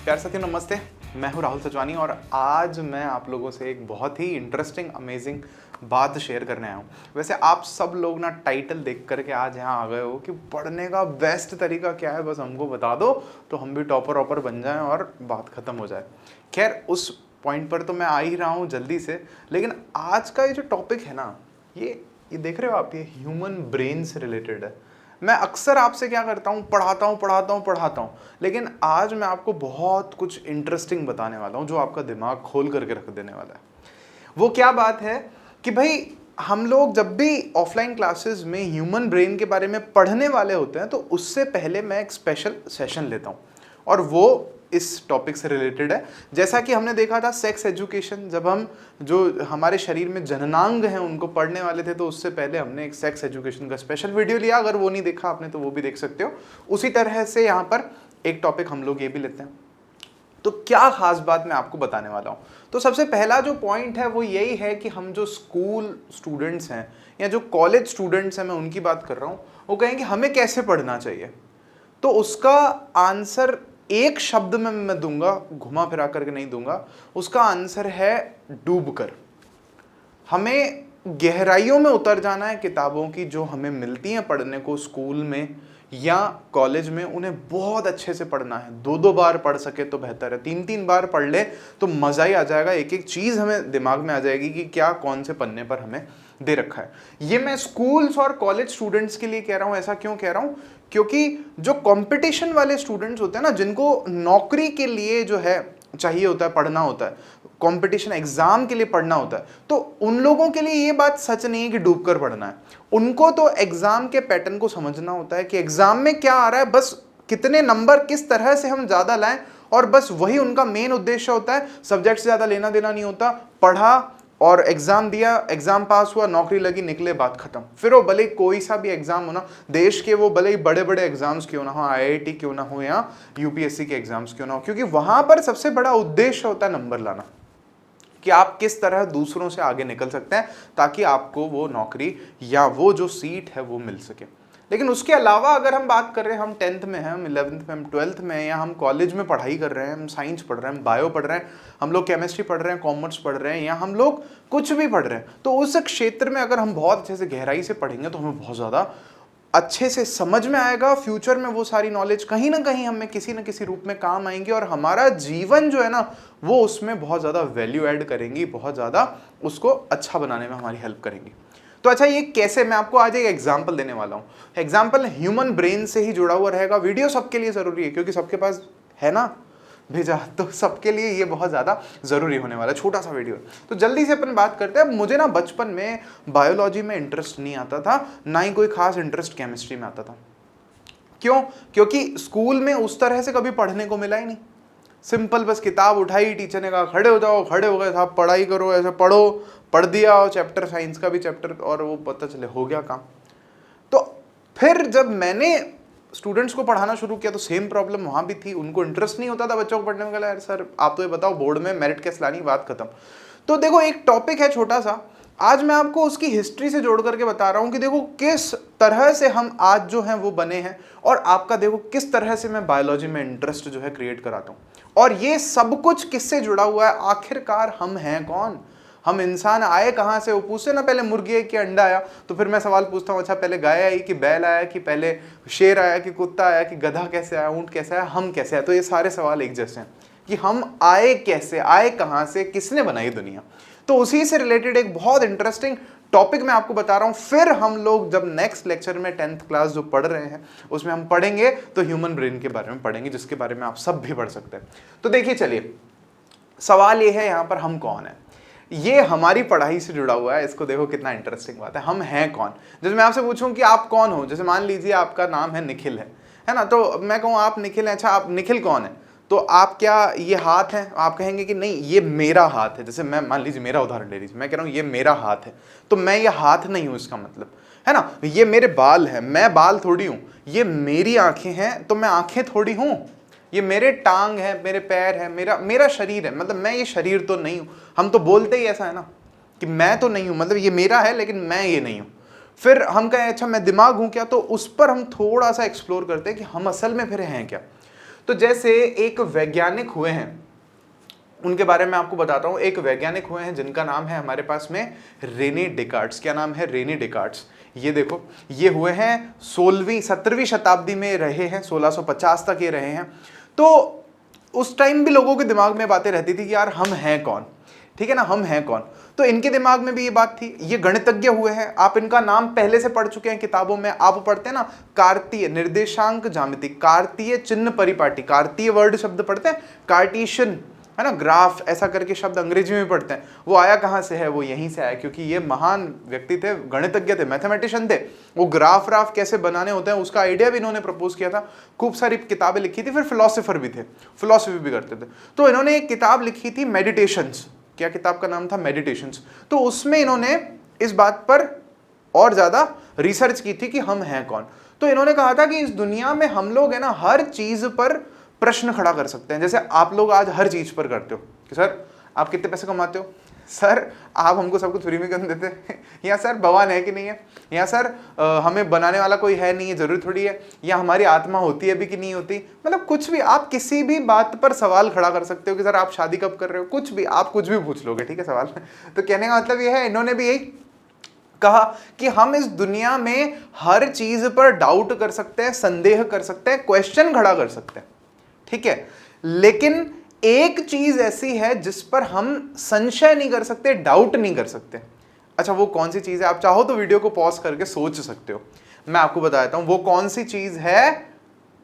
प्यार साथियों नमस्ते, मैं हूं राहुल सचवानी और आज मैं आप लोगों से एक बहुत ही इंटरेस्टिंग अमेजिंग बात शेयर करने आया हूं। वैसे आप सब लोग ना टाइटल देख करके आज यहाँ आ गए हो कि पढ़ने का बेस्ट तरीका क्या है, बस हमको बता दो तो हम भी टॉपर वॉपर बन जाएं और बात खत्म हो जाए। खैर उस पॉइंट पर तो मैं आ ही रहा हूँ जल्दी से, लेकिन आज का ये जो टॉपिक है ना, ये देख रहे हो आप, ये ह्यूमन ब्रेन से रिलेटेड है। मैं अक्सर आपसे क्या करता हूँ, पढ़ाता हूँ, लेकिन आज मैं आपको बहुत कुछ इंटरेस्टिंग बताने वाला हूँ जो आपका दिमाग खोल करके रख देने वाला है। वो क्या बात है कि भाई हम लोग जब भी ऑफलाइन क्लासेस में ह्यूमन ब्रेन के बारे में पढ़ने वाले होते हैं तो उससे पहले मैं एक स्पेशल सेशन लेता हूँ और वो इस टॉपिक से रिलेटेड है। जैसा कि हमने देखा था सेक्स एजुकेशन, जब हम जो हमारे शरीर में जननांग हैं उनको पढ़ने वाले थे तो उससे पहले हमने एक सेक्स एजुकेशन का स्पेशल वीडियो लिया। अगर वो नहीं देखा आपने तो वो भी देख सकते हो। उसी तरह से यहाँ पर एक टॉपिक हम लोग ये भी लेते हैं। तो क्या खास बात मैं आपको बताने वाला हूँ। तो सबसे पहला जो पॉइंट है वो यही है कि हम जो स्कूल स्टूडेंट्स हैं या जो कॉलेज स्टूडेंट्स हैं, मैं उनकी बात कर रहा हूँ, वो कहेंगे हमें कैसे पढ़ना चाहिए। तो उसका आंसर एक शब्द में मैं दूंगा, घुमा फिरा करके नहीं दूंगा। उसका आंसर है डूबकर। हमें गहराइयों में उतर जाना है। किताबों की जो हमें मिलती हैं पढ़ने को स्कूल में या कॉलेज में, उन्हें बहुत अच्छे से पढ़ना है। दो दो बार पढ़ सके तो बेहतर है, तीन तीन बार पढ़ ले तो मज़ा ही आ जाएगा। एक एक चीज़ हमें दिमाग में आ जाएगी कि क्या कौन से पन्ने पर हमें दे रखा है। ये मैं स्कूल्स और कॉलेज स्टूडेंट्स के लिए कह रहा हूँ। ऐसा क्यों कह रहा हूँ? क्योंकि जो कंपटीशन वाले स्टूडेंट्स होते हैं ना, जिनको नौकरी के लिए जो है चाहिए होता है, पढ़ना होता है, कंपटीशन एग्जाम के लिए पढ़ना होता है, तो उन लोगों के लिए ये बात सच नहीं है कि डूबकर पढ़ना है। उनको तो एग्जाम के पैटर्न को समझना होता है कि एग्जाम में क्या आ रहा है, बस कितने नंबर किस तरह से हम ज्यादा लाएं, और बस वही उनका मेन उद्देश्य होता है। सब्जेक्ट से ज्यादा लेना देना नहीं होता। पढ़ा और एग्जाम दिया, एग्जाम पास हुआ, नौकरी लगी, निकले, बात खत्म। फिर वो भले कोई सा भी एग्जाम हो ना, देश के वो भले ही बड़े बड़े एग्जाम्स क्यों ना हो, आईआईटी क्यों ना हो या यूपीएससी के एग्जाम्स क्यों ना हो, क्योंकि वहां पर सबसे बड़ा उद्देश्य होता है नंबर लाना, कि आप किस तरह दूसरों से आगे निकल सकते हैं ताकि आपको वो नौकरी या वो जो सीट है वो मिल सके। लेकिन उसके अलावा अगर हम बात कर रहे हैं, हम 10th में हैं, हम 11th में, हम 12th में हैं, या हम कॉलेज में पढ़ाई कर रहे हैं, हम साइंस पढ़ रहे हैं, हम बायो पढ़ रहे हैं, हम लोग केमिस्ट्री पढ़ रहे हैं, कॉमर्स पढ़ रहे हैं, या हम लोग कुछ भी पढ़ रहे हैं, तो उस क्षेत्र में अगर हम बहुत अच्छे से गहराई से पढ़ेंगे तो हमें बहुत ज़्यादा अच्छे से समझ में आएगा। फ्यूचर में वो सारी नॉलेज कहीं ना कहीं हमें किसी न किसी रूप में काम आएंगी और हमारा जीवन जो है ना वो उसमें बहुत ज़्यादा वैल्यू ऐड करेंगी, बहुत ज़्यादा उसको अच्छा बनाने में हमारी हेल्प करेंगी। तो अच्छा, ये कैसे, मैं आपको आज एक एग्जांपल देने वाला हूँ। एग्जांपल ह्यूमन ब्रेन से ही जुड़ा हुआ रहेगा। वीडियो सबके लिए ज़रूरी है क्योंकि सबके पास है ना भेजा, तो सबके लिए ये बहुत ज़्यादा ज़रूरी होने वाला है। छोटा सा वीडियो है। तो जल्दी से अपन बात करते हैं। मुझे ना बचपन में बायोलॉजी में इंटरेस्ट नहीं आता था, ना ही कोई खास इंटरेस्ट केमिस्ट्री में आता था। क्यों? क्योंकि स्कूल में उस तरह से कभी पढ़ने को मिला ही नहीं। सिंपल बस किताब उठाई, टीचर ने कहा खड़े हो जाओ, खड़े हो गए साहब, पढ़ाई करो, ऐसे पढ़ो, पढ़ दिया, और चैप्टर साइंस का भी चैप्टर, और वो पता चले हो गया काम। तो फिर जब मैंने स्टूडेंट्स को पढ़ाना शुरू किया तो सेम प्रॉब्लम वहाँ भी थी। उनको इंटरेस्ट नहीं होता था बच्चों को पढ़ने में। यार सर आप तो ये बताओ बोर्ड में मेरिट कैसे लानी, बात खत्म। तो देखो एक टॉपिक है छोटा सा, आज मैं आपको उसकी हिस्ट्री से जोड़ करके बता रहा हूँ कि देखो किस तरह से हम आज जो हैं वो बने हैं, और आपका देखो किस तरह से मैं बायोलॉजी में इंटरेस्ट जो है क्रिएट कराता हूँ। और ये सब कुछ किससे जुड़ा हुआ है, आखिरकार हम हैं कौन, हम इंसान आए कहाँ से। वो पूछते ना पहले मुर्गी आई कि अंडा आया, तो फिर मैं सवाल पूछता हूँ अच्छा पहले गाय आई कि बैल आया, कि पहले शेर आया कि कुत्ता आया, कि गधा कैसे आया, ऊँट कैसे आया, हम कैसे आए। तो ये सारे सवाल एक जैसे हैं कि हम आए कैसे, आए कहाँ से, किसने बनाई दुनिया। तो उसी से रिलेटेड एक बहुत इंटरेस्टिंग टॉपिक मैं आपको बता रहा हूँ। फिर हम लोग जब नेक्स्ट लेक्चर में 10th क्लास जो पढ़ रहे हैं उसमें हम पढ़ेंगे तो ह्यूमन ब्रेन के बारे में पढ़ेंगे, जिसके बारे में आप सब भी पढ़ सकते हैं। तो देखिए चलिए, सवाल ये है यहाँ पर हम कौन है, ये हमारी पढ़ाई से जुड़ा हुआ है। इसको देखो कितना इंटरेस्टिंग बात है, हम हैं कौन। जैसे मैं आपसे पूछूं कि आप कौन हो, जैसे मान लीजिए आपका नाम है निखिल है ना, तो मैं कहूँ आप निखिल हैं, अच्छा आप निखिल कौन है, तो आप क्या ये हाथ है, आप कहेंगे कि नहीं ये मेरा हाथ है। जैसे मैं मान लीजिए मेरा उदाहरण ले लीजिए, मैं कह रहा हूँ ये मेरा हाथ है, तो मैं ये हाथ नहीं हूँ इसका मतलब, है ना। ये मेरे बाल है, मैं बाल थोड़ी हूँ। ये मेरी आंखें हैं, तो मैं आंखें थोड़ी हूँ। ये मेरे टांग है, मेरे पैर है, मेरा शरीर है, मतलब मैं ये शरीर तो नहीं हूँ। हम तो बोलते ही ऐसा है ना कि मैं तो नहीं हूँ, मतलब ये मेरा है लेकिन मैं ये नहीं हूँ। फिर हम कहें अच्छा मैं दिमाग हूँ क्या, तो उस पर हम थोड़ा सा एक्सप्लोर करते हैं कि हम असल में फिर हैं क्या। तो जैसे एक वैज्ञानिक हुए हैं, उनके बारे में आपको बताता हूं। एक वैज्ञानिक हुए हैं जिनका नाम है हमारे पास में रेने डेकार्ट्स। क्या नाम है? रेने डेकार्ट्स। ये देखो, ये हुए हैं 17वीं शताब्दी में रहे हैं, 1650 तक ये रहे हैं। तो उस टाइम भी लोगों के दिमाग में बातें रहती थी कि यार हम हैं कौन, ठीक है ना, हम हैं कौन। तो इनके दिमाग में भी ये बात थी। ये गणितज्ञ हुए हैं, आप इनका नाम पहले से पढ़ चुके हैं किताबों में। आप पढ़ते हैं ना, कार्तीय निर्देशांक ज्यामिति, कार्तीय चिन्ह परिपाटी, कार्तीय वर्ड शब्द पढ़ते हैं, कार्टीशियन है ना, ग्राफ ऐसा करके शब्द अंग्रेजी में पढ़ते हैं। वो आया कहाँ से है? वो यहीं से आया, क्योंकि ये महान व्यक्ति थे, गणितज्ञ थे, मैथमेटिशियन थे। वो ग्राफ राफ कैसे बनाने होते हैं उसका आइडिया भी इन्होंने प्रपोज किया था। खूब सारी किताबें लिखी थी, फिर फिलोसोफर भी थे, फिलोसफी भी करते थे। तो इन्होंने एक किताब लिखी थी मेडिटेशंस। क्या किताब का नाम था? मेडिटेशंस। तो उसमें इन्होंने इस बात पर और ज्यादा रिसर्च की थी कि हम हैं कौन। तो इन्होंने कहा था कि इस दुनिया में हम लोग है ना, हर चीज पर प्रश्न खड़ा कर सकते हैं। जैसे आप लोग आज हर चीज पर करते हो कि सर आप कितने पैसे कमाते हो, सर आप हमको सब कुछ फ्री में क्यों देते हैं, या सर भगवान है कि नहीं है, या सर हमें बनाने वाला कोई है नहीं है, जरूरी थोड़ी है, या हमारी आत्मा होती है भी कि नहीं होती। मतलब कुछ भी, आप किसी भी बात पर सवाल खड़ा कर सकते हो कि सर आप शादी कब कर रहे हो, कुछ भी, आप कुछ भी पूछ लोगे, ठीक है सवाल। तो कहने का मतलब ये है, इन्होंने भी यही कहा कि हम इस दुनिया में हर चीज पर डाउट कर सकते हैं, संदेह कर सकते हैं, क्वेश्चन खड़ा कर सकते हैं, ठीक है। लेकिन एक चीज ऐसी है जिस पर हम संशय नहीं कर सकते, डाउट नहीं कर सकते। अच्छा, वो कौन सी चीज है? आप चाहो तो वीडियो को पॉज करके सोच सकते हो, मैं आपको बता देता हूं वो कौन सी चीज है।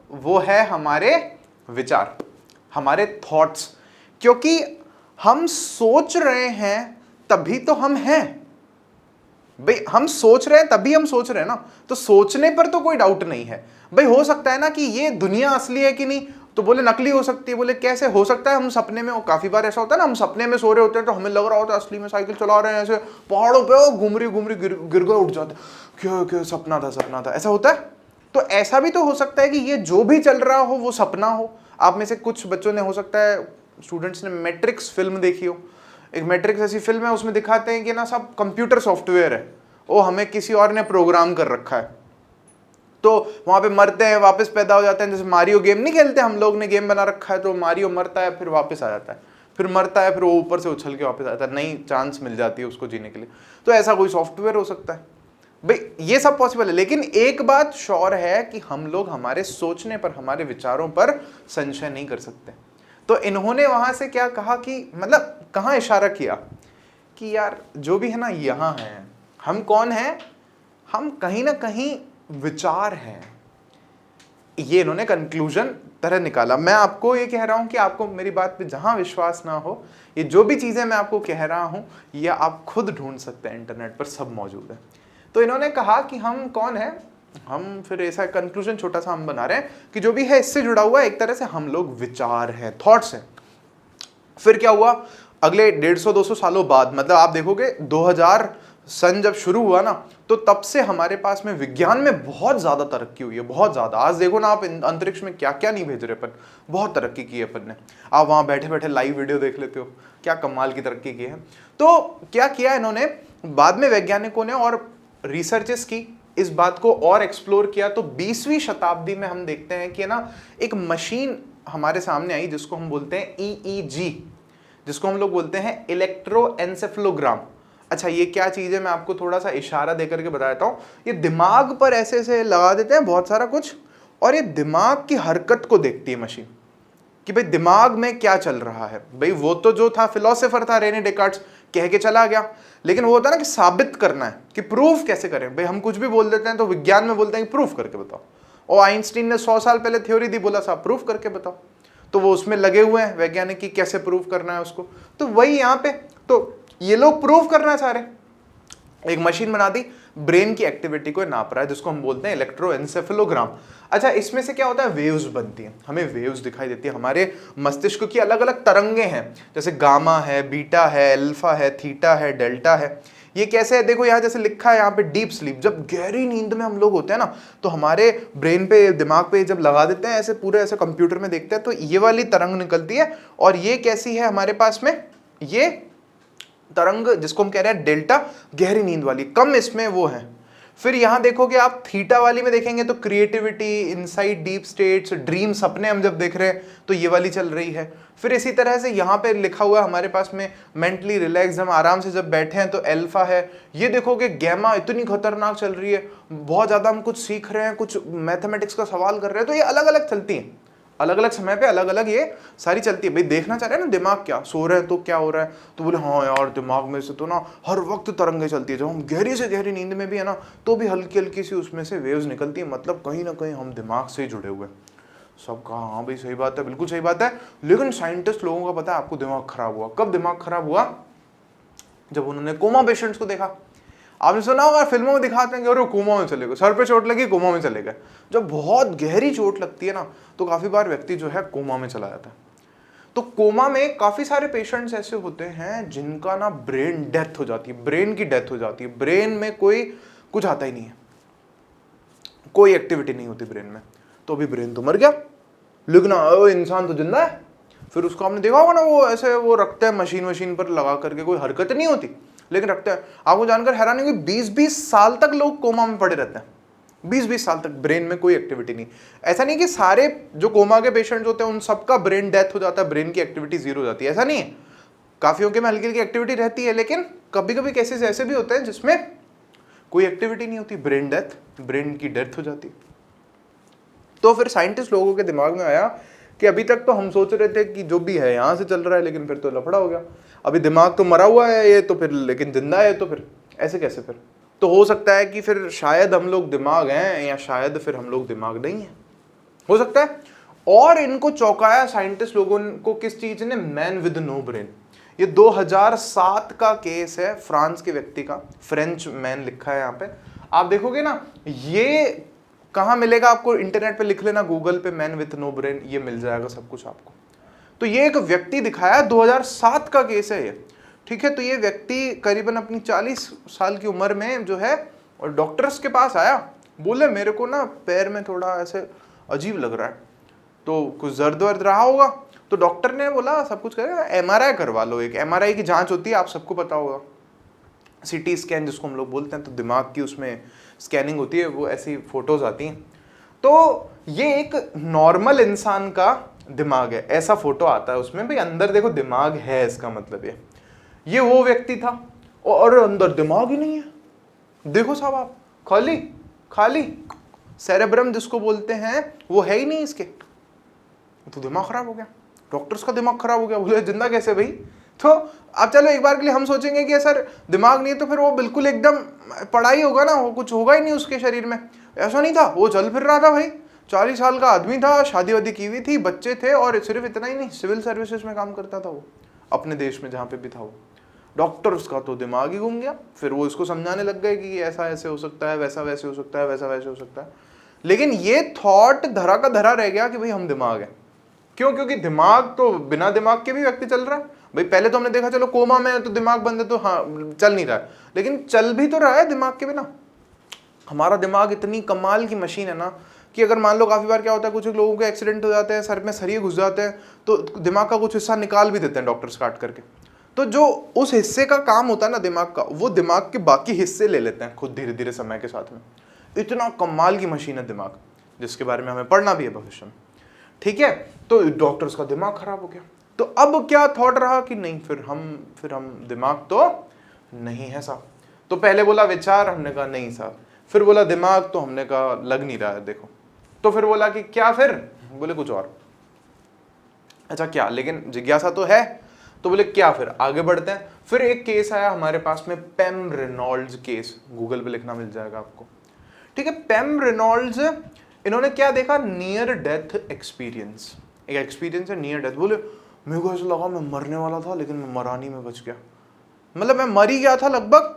वो है हमारे विचार, हमारे थॉट्स। क्योंकि हम सोच रहे हैं तभी तो हम हैं भाई, हम सोच रहे हैं तभी हम सोच रहे हैं ना। तो सोचने पर तो कोई डाउट नहीं है भाई। हो सकता है ना कि ये दुनिया असली है कि नहीं, तो बोले नकली हो सकती है। बोले कैसे हो सकता है? हम सपने में, काफी बार ऐसा होता है ना, हम सपने में सो रहे होते हैं तो हमें लग रहा होता है असली में साइकिल चला रहे हैं, ऐसे पहाड़ों पे घूम रही गिर गए, उठ जाते, क्या सपना था, ऐसा होता है। तो ऐसा भी तो हो सकता है कि ये जो भी चल रहा हो वो सपना हो। आप में से कुछ बच्चों ने, हो सकता है स्टूडेंट्स ने मैट्रिक्स फिल्म देखी हो। एक मैट्रिक्स ऐसी फिल्म है, उसमें दिखाते हैं कि ना सब कंप्यूटर सॉफ्टवेयर है, वो हमें किसी और ने प्रोग्राम कर रखा है। तो वहां पे मरते हैं, वापस पैदा हो जाते हैं। जैसे मारियो गेम नहीं खेलते, हम लोग ने गेम बना रखा है, तो मारियो मरता है फिर वापस आ जाता है, फिर मरता है फिर वो ऊपर से उछल के वापस आता है, नई चांस मिल जाती है उसको जीने के लिए। तो ऐसा कोई सॉफ्टवेयर हो सकता है भाई, ये सब पॉसिबल है। लेकिन एक बात श्योर है कि हम लोग हमारे सोचने पर, हमारे विचारों पर संशय नहीं कर सकते। तो इन्होंने वहां से क्या कहा कि, मतलब कहाँ इशारा किया कि यार जो भी है ना, यहाँ है, हम कौन है? हम कहीं ना कहीं विचार हैं। ये इन्होंने कंक्लूजन तरह निकाला। मैं आपको ये कह रहा हूं कि आपको मेरी बात पे जहां विश्वास ना हो, ये जो भी चीजें मैं आपको कह रहा हूं ये आप खुद ढूंढ सकते हैं, इंटरनेट पर सब मौजूद है। तो इन्होंने कहा कि हम कौन है, हम फिर ऐसा कंक्लूजन छोटा सा हम बना रहे हैं कि जो भी है इससे जुड़ा हुआ है, एक तरह से हम लोग विचार हैं, थॉट्स हैं। फिर क्या हुआ? अगले 150-200 सालों बाद, मतलब आप देखोगे 2000 सन जब शुरू हुआ ना, तो तब से हमारे पास में विज्ञान में बहुत ज्यादा तरक्की हुई है, बहुत ज्यादा। आज देखो ना आप, अंतरिक्ष में क्या क्या नहीं भेज रहे अपन, बहुत तरक्की की है अपन ने। आप वहां बैठे बैठे लाइव वीडियो देख लेते हो, क्या कमाल की तरक्की की है। तो क्या किया इन्होंने बाद में, वैज्ञानिकों ने और रिसर्चेस की, इस बात को और एक्सप्लोर किया। तो 20वीं शताब्दी में हम देखते हैं कि ना एक मशीन हमारे सामने आई जिसको हम बोलते हैं EEG, जिसको हम लोग बोलते हैं इलेक्ट्रोएन्सेफेलोग्राम। अच्छा, ये क्या चीज है मैं आपको थोड़ा सा इशारा देकर के बता देता हूँ। ये दिमाग पर ऐसे ऐसे लगा देते हैं बहुत सारा कुछ, और ये दिमाग की हरकत को देखती है मशीन कि भाई दिमाग में क्या चल रहा है। भाई वो तो जो था फिलोसोफर था रेने डेकार्ट्स, कह के चला गया, लेकिन वो होता है ना कि साबित करना है, कि प्रूफ कैसे करें। भाई हम कुछ भी बोल देते हैं तो विज्ञान में बोलते हैं कि प्रूफ करके बताओ। और आइंस्टीन ने 100 साल पहले थ्योरी दी, बोला साहब प्रूफ करके बताओ। तो वो उसमें लगे हुए हैं वैज्ञानिक की कैसे प्रूफ करना है उसको। तो वही यहाँ पे, तो ये लोग प्रूफ करना चाह रहे, एक मशीन बना दी, ब्रेन की एक्टिविटी को नाप रहा है, जिसको हम बोलते हैं इलेक्ट्रोएन्सेफेलोग्राम। अच्छा, इसमें से क्या होता है? वेव्स बनती हैं, हमें वेव्स दिखाई देती है। हमारे मस्तिष्क की अलग अलग तरंगे हैं, जैसे गामा है, बीटा है, अल्फा है, थीटा है, डेल्टा है। ये कैसे है? देखो यहाँ जैसे लिखा है यहाँ पे डीप स्लीप, जब गहरी नींद में हम लोग होते हैं ना, तो हमारे ब्रेन पे, दिमाग पे जब लगा देते हैं ऐसे, पूरे ऐसे कंप्यूटर में देखते हैं तो ये वाली तरंग निकलती है। और ये कैसी है हमारे पास में? ये तरंग जिसको हम कह रहे हैं डेल्टा, गहरी नींद वाली, कम इसमें वो है। फिर यहां देखोगे आप थीटा वाली में देखेंगे तो creativity, insight, deep states, dream, सपने हम जब देख रहे हैं तो ये वाली चल रही है। फिर इसी तरह से यहाँ पे लिखा हुआ है हमारे पास में मेंटली रिलैक्स, हम आराम से जब बैठे हैं तो अल्फा है। ये देखोगे गैमा इतनी खतरनाक चल रही है, बहुत ज़्यादा हम कुछ सीख रहे हैं, कुछ मैथमेटिक्स का सवाल कर रहे हैं, तो ये अलग अलग चलती हैं, अलग अलग समय पे अलग अलग ये सारी चलती है। भाई देखना चाह रहे हैं ना दिमाग क्या सो रहे हैं तो क्या हो रहा है, तो बोले हाँ यार दिमाग में से तो ना हर वक्त तरंगें चलती है, जब हम गहरी से गहरी नींद में भी है ना तो भी हल्की हल्की सी उसमें से वेव्स निकलती है, मतलब कहीं ना कहीं हम दिमाग से ही जुड़े हुए हैं। सब कहा हाँ भाई सही बात है, बिल्कुल सही बात है। लेकिन साइंटिस्ट लोगों का पता है आपको दिमाग खराब हुआ कब? दिमाग खराब हुआ जब उन्होंने कोमा पेशेंट्स को देखा। आपने सुना होगा फिल्मों में दिखाते हैं कि अरे कोमा में चले गए, सर पे चोट लगी कोमा में चले गए। जब बहुत गहरी चोट लगती है ना तो काफी बार व्यक्ति जो है कोमा में चला जाता है। तो कोमा में काफी सारे पेशेंट्स ऐसे होते हैं जिनका ना ब्रेन डेथ हो जाती है, ब्रेन की डेथ हो जाती है, ब्रेन में कोई कुछ आता ही नहीं है, कोई एक्टिविटी नहीं होती ब्रेन में। तो अभी ब्रेन तो मर गया लेकिन इंसान तो जिंदा है। फिर उसको आपने देखा होगा ना वो ऐसे वो रखते हैं मशीन पर लगा करके, कोई हरकत नहीं होती लेकिन रखते हैं। आपको जानकर हैरानी होगी 20-20 साल तक लोग कोमा में पड़े रहते हैं, 20-20 साल तक ब्रेन में कोई एक्टिविटी नहीं। ऐसा नहीं कि सारे जो कोमा के पेशेंट्स होते हैं उन सबका ब्रेन डेथ हो जाता है, ब्रेन की एक्टिविटी जीरो हो जाती है, ऐसा नहीं है। काफियों के में हल्की हल्की एक्टिविटी रहती है, लेकिन कभी कभी केसेस ऐसे भी होते हैं जिसमें कोई एक्टिविटी नहीं होती, ब्रेन डेथ, ब्रेन की डेथ हो जाती है। तो फिर साइंटिस्ट लोगों के दिमाग में आया कि अभी तक तो हम सोच रहे थे कि जो भी है यहाँ से चल रहा है, लेकिन फिर तो लफड़ा हो गया। अभी दिमाग तो मरा हुआ है ये तो, फिर लेकिन जिंदा है, तो फिर ऐसे कैसे? फिर तो हो सकता है कि फिर शायद हम लोग दिमाग हैं या शायद फिर हम लोग दिमाग नहीं है, हो सकता है। और इनको चौंकाया साइंटिस्ट लोगों को किस चीज ने? Man with no brain. ये 2007 का केस है, फ्रांस के व्यक्ति का, फ्रेंच मैन लिखा है यहाँ पे। आप देखोगे ना ये कहाँ मिलेगा आपको? इंटरनेट पे लिख लेना गूगल पे मैन विथ नो ब्रेन, ये मिल जाएगा सब कुछ आपको। तो ये एक व्यक्ति दिखाया, 2007 का केस है ये, ठीक है। तो ये व्यक्ति करीबन अपनी 40 साल की उम्र में जो है और डॉक्टर्स के पास आया, बोले मेरे को ना पैर में थोड़ा ऐसे अजीब लग रहा है, तो कुछ दर्द वर्द रहा होगा। तो डॉक्टर ने बोला सब कुछ करेगा, MRI करवा लो। एक MRI की जांच होती है, आप सबको पता होगा, CT स्कैन जिसको हम लोग बोलते हैं, तो दिमाग की उसमें स्कैनिंग होती है, वो ऐसी फोटोज आती हैं। तो ये एक नॉर्मल इंसान का दिमाग है, ऐसा फोटो आता है उसमें, भाई अंदर देखो दिमाग है, इसका मतलब ये वो व्यक्ति था और अंदर दिमाग ही नहीं है। देखो साहब आप, खाली खाली सेरेब्रम जिसको बोलते हैं वो है ही नहीं इसके, तो दिमाग खराब हो गया, डॉक्टर्स का दिमाग खराब हो गया। बोले जिंदा कैसे भाई? तो अब चलो एक बार के लिए हम सोचेंगे कि सर दिमाग नहीं है, तो फिर वो बिल्कुल एकदम पड़ा ही होगा ना, वो कुछ होगा ही नहीं उसके शरीर में। ऐसा नहीं था, वो चल फिर रहा था भाई, 40 साल का आदमी था, शादी वादी की हुई थी, बच्चे थे, और सिर्फ इतना ही नहीं, सिविल सर्विसेज में काम करता था वो अपने देश में जहाँ पे भी था वो। डॉक्टर्स का तो दिमाग ही घूम गया। फिर वो इसको समझाने लग गए कि ऐसा ऐसे हो सकता है, वैसा वैसे हो सकता है, वैसा वैसे हो सकता है। लेकिन ये थॉट धरा का धरा रह गया कि भाई हम दिमाग है। क्यों? क्योंकि दिमाग तो बिना दिमाग के भी व्यक्ति चल रहा है भाई। पहले तो हमने देखा चलो कोमा में है तो दिमाग बंद है, तो हाँ चल नहीं रहा है, लेकिन चल भी तो रहा है दिमाग के बिना। हमारा दिमाग इतनी कमाल की मशीन है ना कि अगर मान लो काफी बार क्या होता है, कुछ लोगों के एक्सीडेंट हो जाते हैं, सर में सरिये घुस जाते हैं, तो दिमाग का कुछ हिस्सा निकाल भी देते हैं डॉक्टर्स काट करके। तो जो उस हिस्से का काम होता है ना दिमाग का, वो दिमाग के बाकी हिस्से ले लेते हैं खुद धीरे धीरे समय के साथ में। इतना कमाल की मशीन है दिमाग, जिसके बारे में हमें पढ़ना भी है भविष्य में, ठीक है। तो डॉक्टर्स का दिमाग खराब हो गया। तो अब क्या थॉट रहा कि नहीं, फिर हम दिमाग तो नहीं है साहब। तो पहले बोला विचार, हमने कहा नहीं साहब। फिर बोला दिमाग, तो हमने कहा लग नहीं रहा है देखो। तो फिर बोला कि क्या? फिर बोले कुछ और। अच्छा क्या? लेकिन जिज्ञासा तो है। तो बोले क्या? फिर आगे बढ़ते हैं। फिर एक केस आया हमारे पास में, पेम रेनॉल्ड्स केस, गूगल पे लिखना मिल जाएगा आपको, ठीक है। पेम रेनॉल्ड्स, इन्होंने क्या देखा? Near death experience. एक एक्सपीरियंस है नियर डेथ। बोले मेरे को ऐसा लगा मैं मरने वाला था, लेकिन मैं मरा नहीं, मैं बच गया। मतलब मैं मर ही गया था लगभग,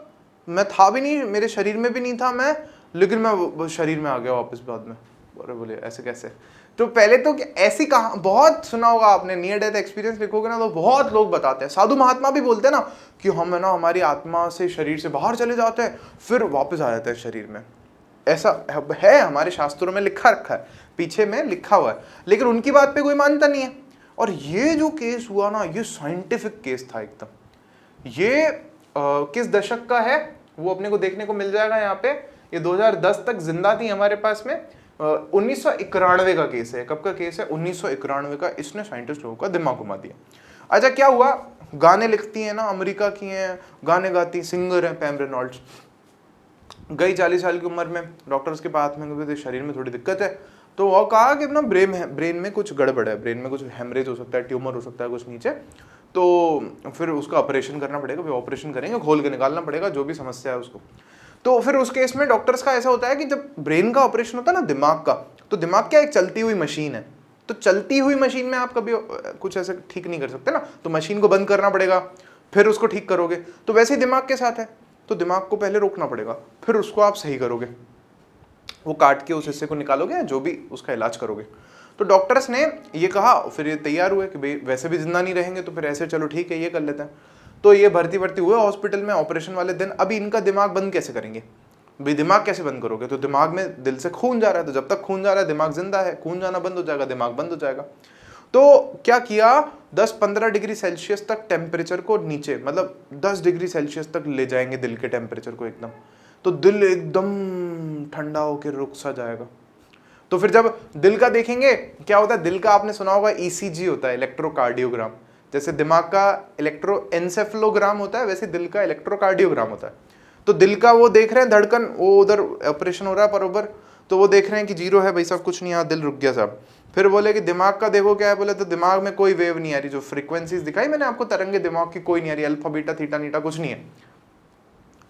मैं था भी नहीं, मेरे शरीर में भी नहीं था मैं, लेकिन मैं शरीर में आ गया वापस बाद में। अरे बोले ऐसे कैसे? तो पहले तो ऐसी कहा, बहुत सुना होगा आपने, नियर डेथ एक्सपीरियंस लिखोगे ना तो बहुत लोग बताते हैं, साधु महात्मा भी बोलते हैं ना कि हम है ना हमारी आत्मा से शरीर से बाहर चले जाते हैं, फिर वापस आ जाते हैं शरीर में। ऐसा है, हमारे शास्त्रों में लिखा रखा है, पीछे में लिखा हुआ है, लेकिन उनकी बात पे कोई मानता नहीं है। और ये जो केस हुआ ना, ये साइंटिफिक केस था एकदम। ये किस दशक का है वो अपने को देखने को मिल जाएगा यहाँ पे। ये 2010 तक जिंदा थी हमारे पास में। 1991 का केस है। कब का केस है? 1991 का। इसने साइंटिस्ट लोगों का दिमाग घुमा दिया। अच्छा क्या हुआ, गाने लिखती है ना, अमेरिका की हैं, गाने गाती, सिंगर है पैम रेनॉल्ड्स। गई 40 साल की उम्र में डॉक्टर्स के पास में, क्योंकि शरीर में थोड़ी दिक्कत है, तो वो कहा कि अपना ब्रेन में कुछ गड़बड़ है, ब्रेन में कुछ हेमरेज हो सकता है, ट्यूमर हो सकता है कुछ नीचे, तो फिर उसका ऑपरेशन करना पड़ेगा। वे ऑपरेशन करेंगे, खोल के निकालना पड़ेगा जो भी समस्या है उसको। तो फिर उस केस में डॉक्टर्स का ऐसा होता है कि जब ब्रेन का ऑपरेशन होता है ना दिमाग का, तो दिमाग क्या एक चलती हुई मशीन है, तो चलती हुई मशीन में आप कभी कुछ ऐसे ठीक नहीं कर सकते ना, तो मशीन को बंद करना पड़ेगा, फिर उसको ठीक करोगे। तो वैसे ही दिमाग के साथ है, तो दिमाग को पहले रोकना पड़ेगा, फिर उसको आप सही करोगे, वो काट के उस हिस्से को निकालोगे, जो भी उसका इलाज करोगे। तो डॉक्टर्स ने ये कहा, फिर ये तैयार हुए कि भाई वैसे भी जिंदा नहीं रहेंगे, तो फिर ऐसे चलो ठीक है ये कर लेते हैं। तो ये भर्ती हुए हॉस्पिटल में ऑपरेशन वाले दिन। अभी इनका दिमाग बंद कैसे करेंगे भाई, दिमाग कैसे बंद करोगे? तो दिमाग में दिल से खून जा रहा है, तो जब तक खून जा रहा है दिमाग जिंदा है, खून जाना बंद हो जाएगा दिमाग बंद हो जाएगा। तो क्या किया, 10-15 डिग्री सेल्सियस तक टेम्परेचर को नीचे, मतलब 10 डिग्री सेल्सियस तक ले जाएंगे दिल के टेम्परेचर को एकदम, तो दिल एकदम ठंडा होकर रुक सा जाएगा। तो फिर जब दिल का देखेंगे क्या होता है, दिल का आपने सुना होगा ईसीजी होता है, इलेक्ट्रोकार्डियोग्राम। जैसे दिमाग का इलेक्ट्रोएन्सेफलोग्राम होता है, वैसे दिल का इलेक्ट्रोकार्डियोग्राम होता है। तो दिल का वो देख रहे हैं धड़कन, वो उधर ऑपरेशन हो रहा है बरोबर, तो वो देख रहे हैं कि 0 है भाई साहब, कुछ नहीं, यहाँ दिल रुक गया साहब। फिर बोले कि दिमाग का देखो क्या है, बोले तो दिमाग में कोई वेव नहीं आ रही, जो फ्रीक्वेंसीज दिखाई मैंने आपको तरंगे दिमाग की कोई नहीं आ रही, अल्फा बीटा थीटा नीटा कुछ नहीं है,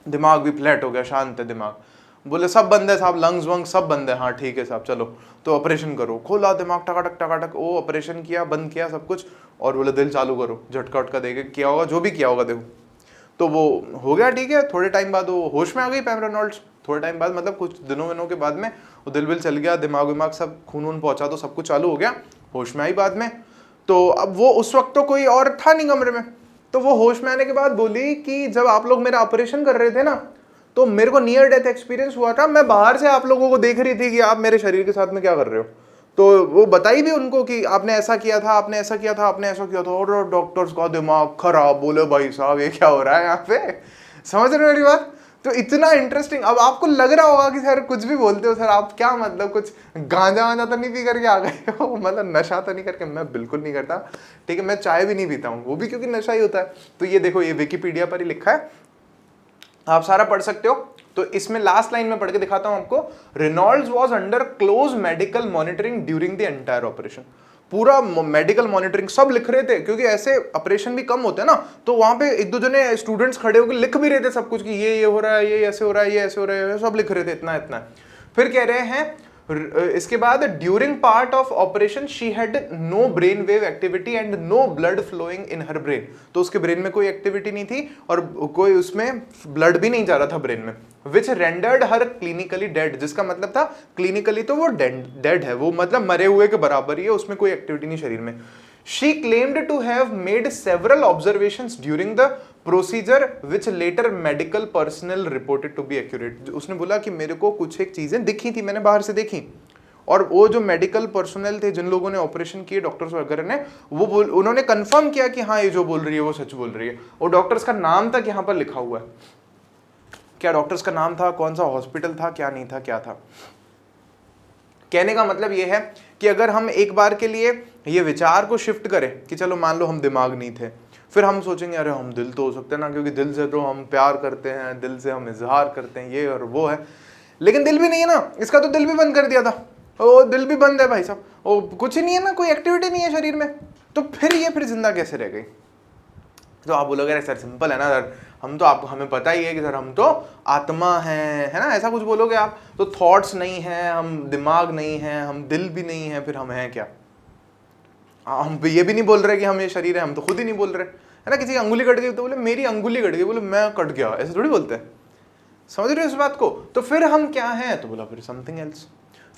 दिमाग भी फ्लैट हो गया, शांत है दिमाग। बोले सब बंद है साहब, लंग्स वंग सब बंद है। हाँ ठीक है साहब चलो, तो ऑपरेशन करो। खोला दिमाग, टकाटक टकाटक, वो ऑपरेशन किया, बंद किया सब कुछ, और बोले दिल चालू करो, झटका उटका देके किया होगा जो भी किया होगा देखो, तो वो हो गया ठीक है। थोड़े टाइम बाद वो होश में आ गई पैम रेनॉल्ड्स, थोड़े टाइम बाद, मतलब कुछ दिनों के बाद में वो दिल विल चल गया, दिमाग विमाग सब खून वून पहुंचा, तो सब कुछ चालू हो गया, होश में आई बाद में। तो अब वो उस वक्त तो कोई और था नहीं कमरे में, तो वो होश में आने के बाद बोली कि जब आप लोग मेरा ऑपरेशन कर रहे थे ना, तो मेरे को नियर डेथ एक्सपीरियंस हुआ था, मैं बाहर से आप लोगों को देख रही थी कि आप मेरे शरीर के साथ में क्या कर रहे हो। तो वो बताई भी उनको कि आपने ऐसा किया था, आपने ऐसा किया था, आपने ऐसा किया था, और डॉक्टर्स का दिमाग खराब, बोले भाई साहब ये क्या हो रहा है यहाँ पे, समझ रहे हो मेरी बात? तो इतना इंटरेस्टिंग। अब आपको लग रहा होगा कि सर कुछ भी बोलते हो सर आप, क्या मतलब कुछ गांजा वांजा तो नहीं पी करके आ गए हो, मतलब नशा तो नहीं करके? मैं बिल्कुल नहीं करता, ठीक है, मैं चाय भी नहीं पीता हूँ, वो भी क्योंकि नशा ही होता है। तो ये देखो, ये विकिपीडिया पर ही लिखा है, आप सारा पढ़ सकते हो। तो इसमें लास्ट लाइन में पढ़ के दिखाता हूं आपको। Reynolds was under close medical monitoring during the entire operation. पूरा मेडिकल मॉनिटरिंग सब लिख रहे थे, क्योंकि ऐसे ऑपरेशन भी कम होते हैं ना, तो वहां पे एक दो जने स्टूडेंट्स खड़े होकर लिख भी रहे थे सब कुछ कि ये हो रहा है, ये ऐसे हो रहा है, ये ऐसे हो रहा है, सब लिख रहे थे इतना इतना। फिर कह रहे हैं इसके बाद during part of operation she had no brain wave activity and no blood flowing in her brain. तो उसके ब्रेन में कोई एक्टिविटी नहीं थी और कोई उसमें ब्लड भी नहीं जा रहा था ब्रेन में, विच रेंडर्ड हर क्लिनिकली डेड। जिसका मतलब था क्लिनिकली तो वो डेड है, वो मतलब मरे हुए के बराबर ही है, उसमें कोई एक्टिविटी नहीं शरीर में। She claimed to have made several observations during the procedure which later medical personnel reported to be accurate। उसने बोला कि मेरे को कुछ एक चीजें दिखी थी, मैंने बाहर से देखी, और वो जो मेडिकल पर्सनल थे जिन लोगों ने ऑपरेशन किए, डॉक्टर्स वगैरह ने, वो उन्होंने कंफर्म किया कि हाँ ये जो बोल रही है वो सच बोल रही है। और डॉक्टर्स का नाम तक यहाँ पर लिखा हुआ है, क्या डॉक्टर्स का नाम था, कौन सा हॉस्पिटल था, क्या नहीं था, क्या था। कहने का मतलब ये है कि अगर हम एक बार के लिए ये विचार को शिफ्ट करें कि चलो मान लो हम दिमाग नहीं थे, फिर हम सोचेंगे अरे हम दिल तो हो सकते हैं ना, क्योंकि दिल से तो हम प्यार करते हैं, दिल से हम इजहार करते हैं, ये और वो है, लेकिन दिल भी नहीं है ना, इसका तो दिल भी बंद कर दिया था, ओ दिल भी बंद है भाई साहब, ओ कुछ ही नहीं है ना, कोई एक्टिविटी नहीं है शरीर में, तो फिर ये फिर जिंदा कैसे रह गई? तो आप बोलोगे सर सिंपल है ना सर, हम तो आपको हमें पता ही है कि सर हम तो आत्मा है ना, ऐसा कुछ बोलोगे आप, तो थॉट्स नहीं है, हम दिमाग नहीं है, हम दिल भी नहीं है, फिर हम हैं क्या? हम ये भी नहीं बोल रहे कि हम ये शरीर है, हम तो खुद ही नहीं बोल रहे है ना। किसी की अंगुली कट गई तो बोले मेरी अंगुली कट गई, बोले मैं कट गया, ऐसे थोड़ी बोलते हैं, समझ रहे हो इस बात को? तो फिर हम क्या हैं? तो बोला फिर समथिंग एल्स।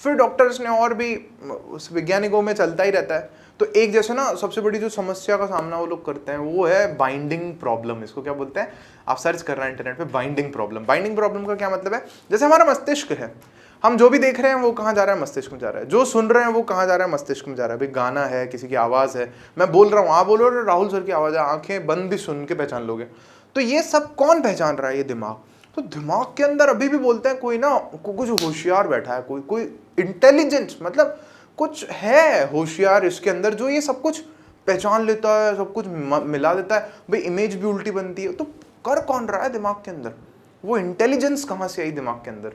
फिर डॉक्टर्स ने और भी, उस वैज्ञानिकों में चलता ही रहता है। तो एक जैसे ना सबसे बड़ी जो समस्या का सामना वो लोग करते हैं वो है बाइंडिंग प्रॉब्लम। इसको क्या बोलते हैं? आप सर्च कर रहे हैं इंटरनेट पे, बाइंडिंग प्रॉब्लम। बाइंडिंग प्रॉब्लम का क्या मतलब है? जैसे हमारा मस्तिष्क है, हम जो भी देख रहे हैं वो कहाँ जा रहा है? मस्तिष्क में जा रहा है। जो सुन रहे हैं वो कहाँ जा रहा है? मस्तिष्क में जा रहा है। भाई गाना है, किसी की आवाज़ है, मैं बोल रहा हूँ, आप बोलो राहुल सर की आवाज़ है, आंखें बंद भी सुन के पहचान लोगे। तो ये सब कौन पहचान रहा है? ये दिमाग। तो दिमाग के अंदर अभी भी बोलते हैं कोई ना कुछ होशियार बैठा है, कोई इंटेलिजेंस, मतलब कुछ है होशियार इसके अंदर जो ये सब कुछ पहचान लेता है, सब कुछ मिला देता है, भाई इमेज भी उल्टी बनती है। तो कर कौन रहा है दिमाग के अंदर, वो इंटेलिजेंस कहाँ से आई दिमाग के अंदर?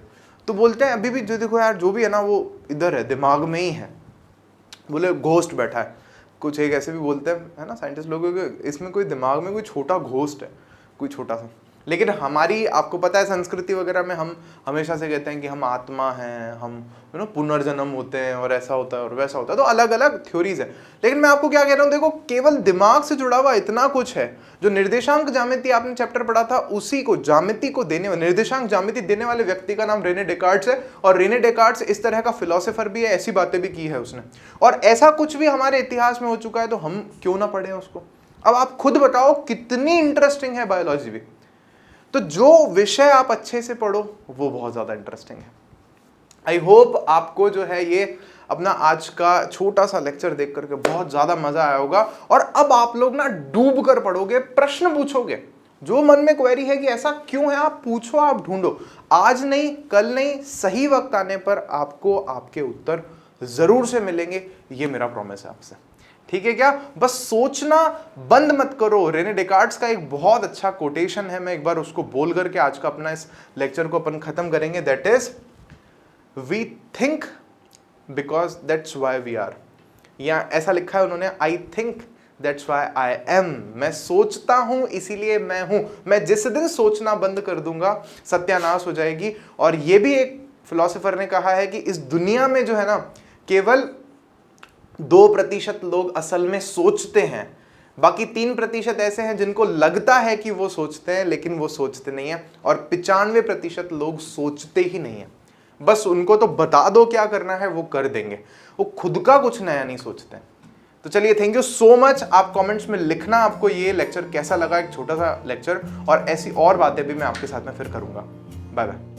तो बोलते हैं अभी भी जो देखो यार जो भी है ना वो इधर है, दिमाग में ही है। बोले घोस्ट बैठा है, कुछ एक ऐसे भी बोलते हैं है ना साइंटिस्ट लोग, इसमें कोई दिमाग में कोई छोटा घोस्ट है, कोई छोटा सा। लेकिन हमारी, आपको पता है संस्कृति वगैरह में हम हमेशा से कहते हैं कि हम आत्मा हैं, हम पुनर्जन्म होते हैं और ऐसा होता है और वैसा होता है, तो अलग अलग थ्योरीज है। लेकिन मैं आपको क्या कह रहा हूँ, देखो केवल दिमाग से जुड़ा हुआ इतना कुछ है। जो निर्देशांक ज्यामिति आपने चैप्टर पढ़ा था, उसी को ज्यामिति को देने, निर्देशांक ज्यामिति देने वाले व्यक्ति का नाम रेने डेकार्ट्स है। और रेने डेकार्ट्स इस तरह का फिलोसोफर भी है, ऐसी बातें भी की है उसने, और ऐसा कुछ भी हमारे इतिहास में हो चुका है, तो हम क्यों ना पढ़े उसको। अब आप खुद बताओ कितनी इंटरेस्टिंग है बायोलॉजी भी। तो जो विषय आप अच्छे से पढ़ो वो बहुत ज्यादा इंटरेस्टिंग है। आई होप आपको जो है ये अपना आज का छोटा सा लेक्चर देख करके बहुत ज्यादा मजा आया होगा। और अब आप लोग ना डूब कर पढ़ोगे, प्रश्न पूछोगे, जो मन में क्वेरी है कि ऐसा क्यों है, आप पूछो, आप ढूंढो। आज नहीं, कल नहीं, सही वक्त आने पर आपको आपके उत्तर जरूर से मिलेंगे, ये मेरा प्रॉमिस है आपसे। ठीक है क्या? बस सोचना बंद मत करो। रेने डेकार्ट्स का एक बहुत अच्छा कोटेशन है, मैं एक बार उसको बोल करके आज का अपना इस लेक्चर को अपन खत्म करेंगे। That is, we think because that's why we are. या ऐसा लिखा है उन्होंने, I think that's why I am. मैं सोचता हूं इसीलिए मैं हूं। मैं जिस दिन सोचना बंद कर दूंगा सत्यानाश हो जाएगी। और ये भी एक फिलोसोफर ने कहा है कि इस दुनिया में जो है ना, केवल 2% लोग असल में सोचते हैं, बाकी 3% ऐसे हैं जिनको लगता है कि वो सोचते हैं लेकिन वो सोचते नहीं है। और 95% लोग सोचते ही नहीं है। बस उनको तो बता दो क्या करना है, वो कर देंगे, वो खुद का कुछ नया नहीं सोचते। तो चलिए, थैंक यू सो मच। आप कमेंट्स में लिखना आपको ये लेक्चर कैसा लगा, एक छोटा सा लेक्चर, और ऐसी और बातें भी मैं आपके साथ में फिर करूंगा। Bye bye.